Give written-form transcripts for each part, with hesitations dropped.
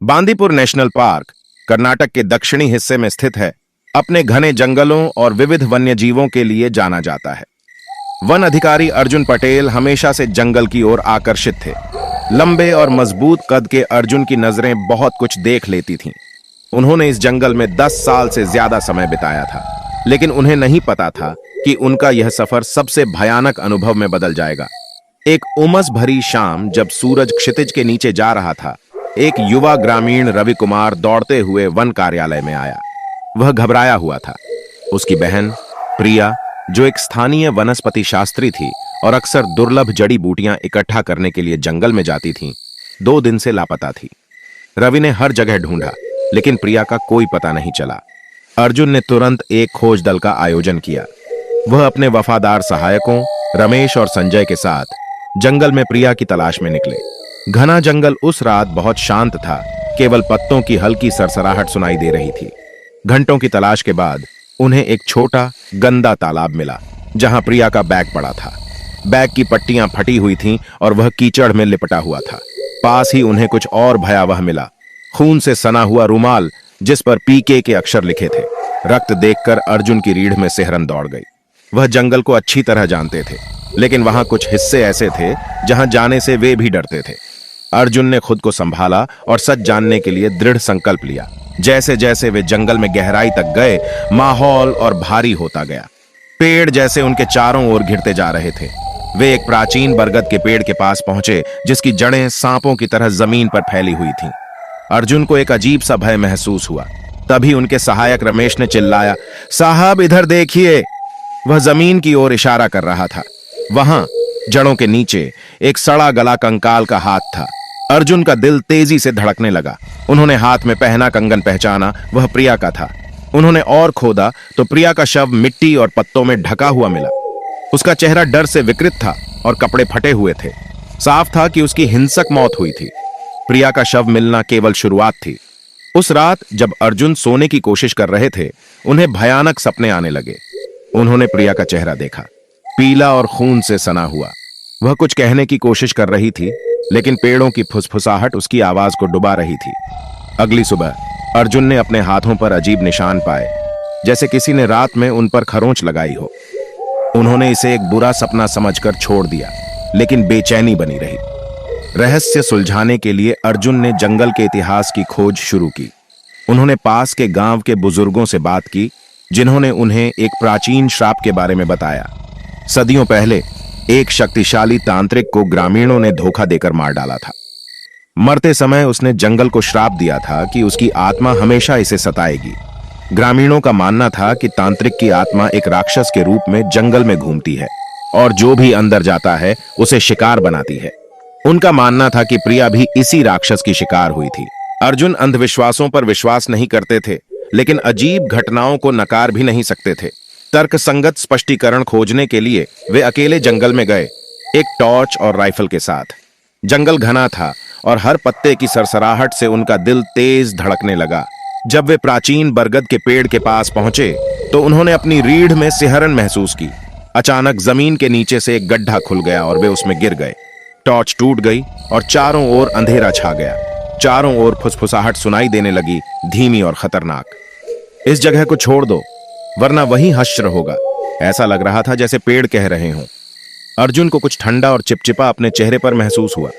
Bandipur national park Karnataka के दक्षिणी हिस्से में स्थित है। अपने घने जंगलों और विविध वन्यजीवों के लिए जाना जाता है। वन अधिकारी अर्जुन पटेल हमेशा से जंगल की ओर आकर्षित थे। लंबे और मजबूत कद के अर्जुन की नजरें बहुत कुछ देख लेती थीं। उन्होंने इस जंगल में 10 साल से ज्यादा समय बिताया था, लेकिन उन्हें नहीं पता था कि उनका यह सफर सबसे भयानक अनुभव में बदल जाएगा। एक उमस भरी शाम जब सूरज क्षितिज के नीचे जा रहा था, एक युवा ग्रामीण रवि कुमार दौड़ते हुए वन कार्यालय में आया। वह घबराया हुआ था। उसकी बहन प्रिया, जो एक स्थानीय वनस्पति शास्त्री थी और अक्सर दुर्लभ जड़ी बूटियां इकट्ठा करने के लिए जंगल में जाती थी, 2 दिन से लापता थी। रवि ने हर जगह ढूंढा, लेकिन प्रिया का कोई पता नहीं चला। अर्जुन ने तुरंत एक खोज दल का आयोजन किया। वह अपने वफादार सहायकों रमेश और संजय के साथ जंगल में प्रिया की तलाश में निकले। घना जंगल उस रात बहुत शांत था। केवल पत्तों की हल्की सरसराहट सुनाई दे रही थी। घंटों की तलाश के बाद उन्हें एक छोटा गंदा तालाब मिला, जहां प्रिया का बैग पड़ा था। बैग की पट्टियां फटी हुई थीं और वह कीचड़ में लिपटा हुआ था। पास ही उन्हें कुछ और भयावह मिला, खून से सना हुआ रुमाल जिस पर पीके के अक्षर लिखे थे। रक्त देखकर अर्जुन की रीढ़ में सिहरन दौड़ गई। वह जंगल को अच्छी तरह जानते थे, लेकिन वहां कुछ हिस्से ऐसे थे जहां जाने से वे भी डरते थे। अर्जुन ने खुद को संभाला और सच जानने के लिए दृढ़ संकल्प लिया। जैसे जैसे वे जंगल में गहराई तक गए, माहौल और भारी होता गया। पेड़ जैसे उनके चारों ओर घिरते जा रहे थे। वे एक प्राचीन बरगद के पेड़ के पास पहुंचे, जिसकी जड़ें सांपों की तरह जमीन पर फैली हुई थीं। अर्जुन को एक अजीब सा भय महसूस हुआ। तभी उनके सहायक रमेश ने चिल्लाया, साहब इधर देखिए। वह जमीन की ओर इशारा कर रहा था। वहां जड़ों के नीचे एक सड़ा गला कंकाल का हाथ था। अर्जुन का दिल तेजी से धड़कने लगा। उन्होंने हाथ में पहना कंगन पहचाना, वह प्रिया का था। उन्होंने और खोदा तो प्रिया का शव मिट्टी और पत्तों में ढका हुआ मिला। उसका चेहरा डर से विकृत था और कपड़े फटे हुए थे। साफ था कि उसकी हिंसक मौत हुई थी। प्रिया का शव मिलना केवल शुरुआत थी। उस रात जब अर्जुन सोने की कोशिश कर रहे थे, उन्हें भयानक सपने आने लगे। उन्होंने प्रिया का चेहरा देखा, पीला और खून से सना हुआ। वह कुछ कहने की कोशिश कर रही थी, लेकिन पेड़ों की फुसफुसाहट उसकी आवाज को डुबा रही थी। अगली सुबह अर्जुन ने अपने हाथों पर अजीब निशान पाए, जैसे किसी ने रात में उन पर खरोंच लगाई हो। उन्होंने इसे एक बुरा सपना समझकर छोड़ दिया, लेकिन बेचैनी बनी रही। रहस्य सुलझाने के लिए अर्जुन ने जंगल के इतिहास की खोज शुरू की। उन्होंने पास के गांव के बुजुर्गों से बात की, जिन्होंने उन्हें एक प्राचीन श्राप के बारे में बताया। सदियों पहले एक शक्तिशाली तांत्रिक को ग्रामीणों ने धोखा देकर मार डाला था। मरते समय उसने जंगल को श्राप दिया था कि उसकी आत्मा हमेशा इसे सताएगी। ग्रामीणों का मानना था कि तांत्रिक की आत्मा एक राक्षस के रूप में जंगल में घूमती है और जो भी अंदर जाता है उसे शिकार बनाती है। उनका मानना था कि प्रिया भी इसी राक्षस की शिकार हुई थी। अर्जुन अंधविश्वासों पर विश्वास नहीं करते थे, लेकिन अजीब घटनाओं को नकार भी नहीं सकते थे। तर्कसंगत स्पष्टीकरण खोजने के लिए वे अकेले जंगल में गए, एक टॉर्च और राइफल के साथ। जंगल घना था और हर पत्ते की सरसराहट से उनका दिल तेज धड़कने लगा। जब वे प्राचीन बरगद के पेड़ के पास पहुंचे तो उन्होंने अपनी रीढ़ में सिहरन महसूस की। अचानक जमीन के नीचे से एक गड्ढा खुल गया और वे उसमें गिर गए। टॉर्च टूट गई और चारों ओर अंधेरा छा गया। चारों ओर फुसफुसाहट सुनाई देने लगी, धीमी और खतरनाक। इस जगह को छोड़ दो, वरना वही हश्र होगा। ऐसा लग रहा था जैसे पेड़ कह रहे हों। अर्जुन को कुछ ठंडा और चिपचिपा अपने चेहरे पर महसूस हुआ।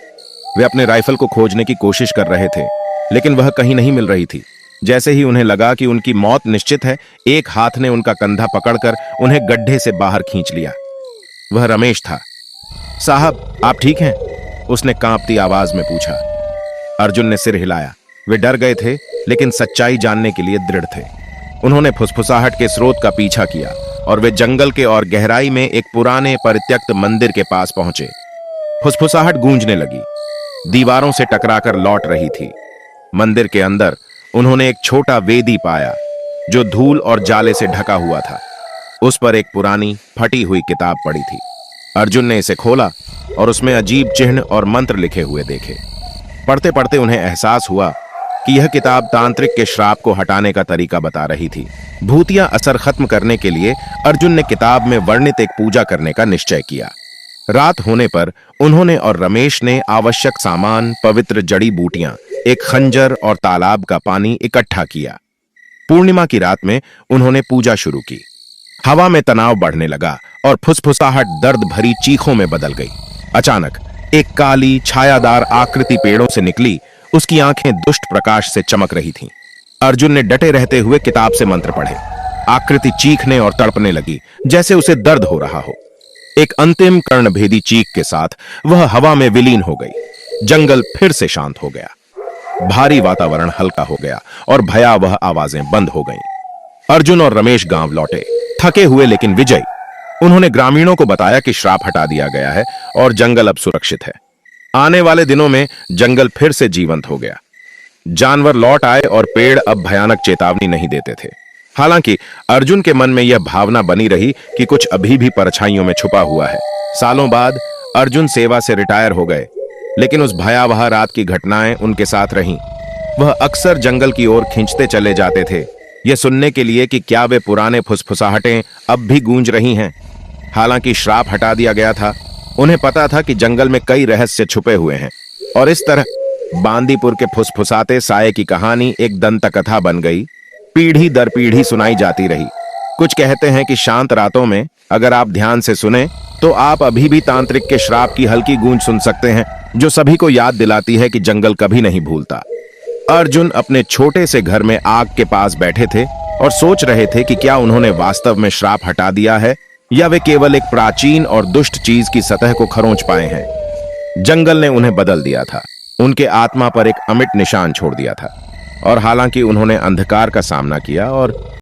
वे अपने राइफल को खोजने की कोशिश कर रहे थे, लेकिन वह कहीं नहीं मिल रही थी। जैसे ही उन्हें लगा कि उनकी मौत निश्चित है, एक हाथ ने उनका कंधा पकड़कर उन्हें गड्ढे से बाहर खींच लिया। वह रमेश था। साहब आप ठीक हैं? उसने कांपती आवाज में पूछा। अर्जुन ने सिर हिलाया। वे डर गए थे, लेकिन सच्चाई जानने के लिए दृढ़ थे। उन्होंने फुसफुसाहट के स्रोत का पीछा किया और वे जंगल के और गहराई में एक पुराने परित्यक्त मंदिर के पास पहुंचे। फुसफुसाहट गूंजने लगी, दीवारों से टकराकर लौट रही थी। मंदिर के अंदर उन्होंने एक छोटा वेदी पाया, जो धूल और जाले से ढका हुआ था। उस पर एक पुरानी फटी हुई किताब पड़ी थी। अर्जुन ने इसे खोला और उसमें अजीब चिन्ह और मंत्र लिखे हुए देखे। पढ़ते पढ़ते उन्हें एहसास हुआ कि यह किताब तांत्रिक के श्राप को हटाने का तरीका बता रही थी। भूतिया असर खत्म करने के लिए अर्जुन ने किताब में वर्णित एक पूजा करने का निश्चय किया। रात होने पर उन्होंने और रमेश ने आवश्यक सामान, पवित्र जड़ी बूटियां एक खंजर और तालाब का पानी इकट्ठा किया। पूर्णिमा की रात में उन्होंने पूजा शुरू की। हवा में तनाव बढ़ने लगा और फुसफुसाहट दर्द भरी चीखों में बदल गई। अचानक एक काली छायादार आकृति पेड़ों से निकली। उसकी आंखें दुष्ट प्रकाश से चमक रही थीं। अर्जुन ने डटे रहते हुए किताब से मंत्र पढ़े। आकृति चीखने और तड़पने लगी, जैसे उसे दर्द हो रहा हो। एक अंतिम कर्णभेदी चीख के साथ वह हवा में विलीन हो गई। जंगल फिर से शांत हो गया। भारी वातावरण हल्का हो गया और भयावह आवाजें बंद हो गईं। अर्जुन और रमेश गांव लौटे, थके हुए लेकिन विजयी। उन्होंने ग्रामीणों को बताया कि श्राप हटा दिया गया है और जंगल अब सुरक्षित है। आने वाले दिनों में जंगल फिर से जीवंत हो गया। जानवर लौट आए और पेड़ अब भयानक चेतावनी नहीं देते थे। हालांकि अर्जुन के मन में यह भावना बनी रही कि कुछ अभी भी परछाइयों में छुपा हुआ है। सालों बाद अर्जुन सेवा से रिटायर हो गए, लेकिन उस भयावह रात की घटनाएं उनके साथ रहीं। वह अक्सर जंगल की ओर खींचते चले जाते थे, यह सुनने के लिए कि क्या वे पुराने फुसफुसाहटें अब भी गूंज रही हैं। हालांकि श्राप हटा दिया गया था, उन्हें पता था कि जंगल में कई रहस्य छुपे हुए हैं। और इस तरह बांदीपुर के फुसफुसाते साये की कहानी एक दंत कथा बन गई, पीढ़ी दर पीढ़ी सुनाई जाती रही। कुछ कहते हैं कि शांत रातों में अगर आप ध्यान से सुने तो आप अभी भी तांत्रिक के श्राप की हल्की गूंज सुन सकते हैं, जो सभी को याद दिलाती है कि जंगल कभी नहीं भूलता। अर्जुन अपने छोटे से घर में आग के पास बैठे थे और सोच रहे थे कि क्या उन्होंने वास्तव में श्राप हटा दिया है या वे केवल एक प्राचीन और दुष्ट चीज की सतह को खरोंच पाए हैं। जंगल ने उन्हें बदल दिया था, उनके आत्मा पर एक अमिट निशान छोड़ दिया था। और हालांकि उन्होंने अंधकार का सामना किया और